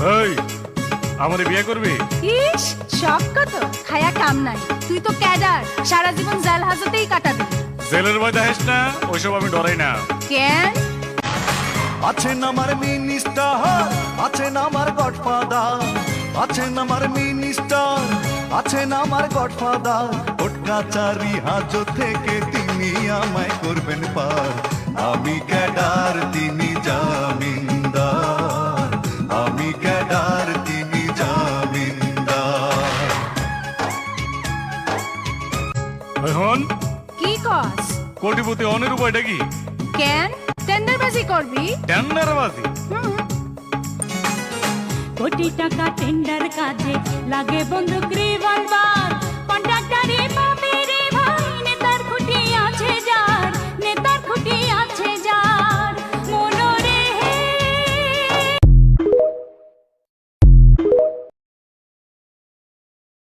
এই আমারে বিয়ে করবি? ইস, শখ কত, খায়া কাম নাই। তুই তো ক্যাডার, সারা জীবন জেল হাজতেই কাটাবি। জেলের ভয় দেখিস না, ওইসব আমি ডরাই না। কেন? আছেন আমার মিনিস্টার, আছেন আমার গডফাদার, আছেন আমার মিনিস্টার, আছেন আমার গডফাদার। কোর্ট কাচারি হাজত থেকে তিনি আমায় করবেন পার। আমি ক্যাডার, তিনি জামিনদার। আমি ক্যাডার, তিনি জামিনদার। এখন কি কস? কোটিপতি অনের উপায়টা কি? কেন টেন্ডারবাজি করবি? টেন্ডারবাজি? কোটি টাকা টেন্ডার কাজে লাগে বন্দুক রিভলভার, কন্ট্রাক্টরি বাপ